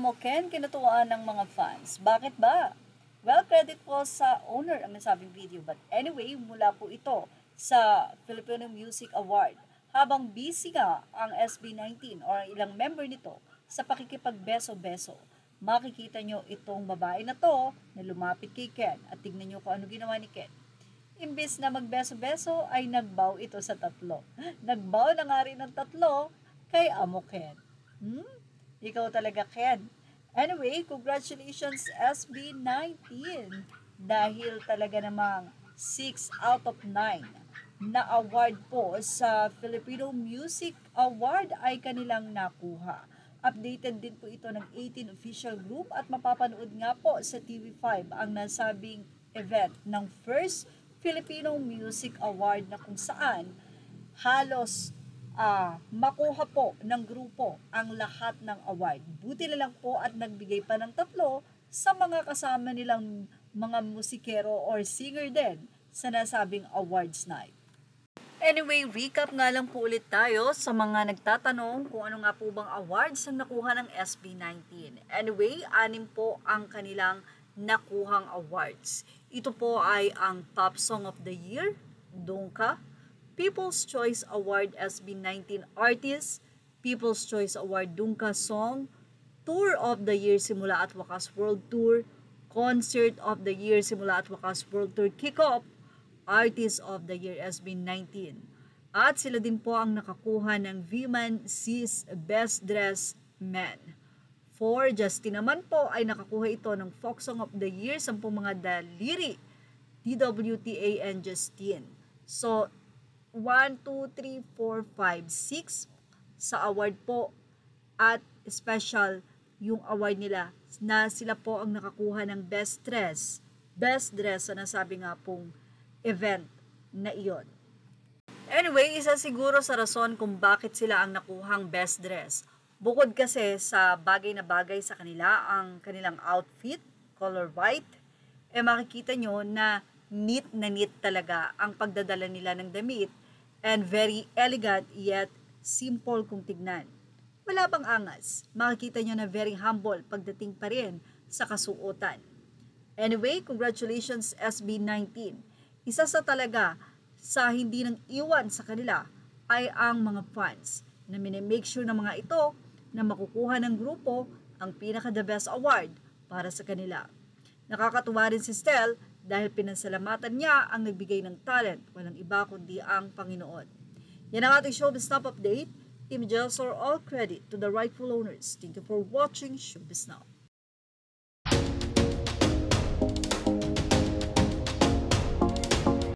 Amoken kinatuwaan ng mga fans. Bakit ba? Well, credit po sa owner ang nasabing video. But anyway, mula po ito sa Filipino Music Award. Habang busy nga ang SB19 or ang ilang member nito sa pakikipagbeso-beso, makikita nyo itong babae na to na lumapit kay Ken at tignan nyo kung ano ginawa ni Ken. Imbis na magbeso-beso ay nagbaw ito sa tatlo. Nagbaw na nga rin ng tatlo kay Amoken. Ikaw talaga, Ken. Anyway, congratulations SB19 dahil talaga namang 6 out of 9 na award po sa Filipino Music Award ay kanilang nakuha. Updated din po ito ng 18 official group at mapapanood nga po sa TV5 ang nasabing event ng first Filipino Music Award na kung saan halos makuha po ng grupo ang lahat ng award. Buti na lang po at nagbigay pa ng 3 sa mga kasama nilang mga musikero or singer din sa nasabing awards night. Anyway, recap nga lang po ulit tayo sa mga nagtatanong kung ano nga po bang awards ang nakuha ng SB19. Anyway, 6 po ang kanilang nakuhang awards. Ito po ay ang Top Song of the Year, Dungka, People's Choice Award SB19 Artist, People's Choice Award Dungka Song, Tour of the Year Simula at Wakas World Tour, Concert of the Year Simula at Wakas World Tour Kickoff, Artist of the Year SB19. At sila din po ang nakakuha ng Viman Sis Best Dressed Man. For Justin naman po ay nakakuha ito ng Folk Song of the Year, 10 mga daliri, DWTA and Justin. So, 1, 2, 3, 4, 5, 6 sa award po at special yung award nila na sila po ang nakakuha ng best dress sa nasabi nga pong event na iyon. Anyway, isa siguro sa rason kung bakit sila ang nakuhang best dress. Bukod kasi sa bagay na bagay sa kanila ang kanilang outfit, color white, makikita nyo na neat talaga ang pagdadala nila ng damit and very elegant yet simple kung tignan. Wala bang angas? Makikita nyo na very humble pagdating pa rin sa kasuotan. Anyway, congratulations SB19. Isa sa talaga sa hindi nang iwan sa kanila ay ang mga fans na minimake sure ng mga ito na makukuha ng grupo ang pinaka-the best award para sa kanila. Nakakatuwa rin si Stel dahil pinasalamatan niya ang nagbigay ng talent, walang iba kundi ang Panginoon. Yan ang ating Showbiz Now update. Team Jelsor, all credit to the rightful owners. Thank you for watching Showbiz Now.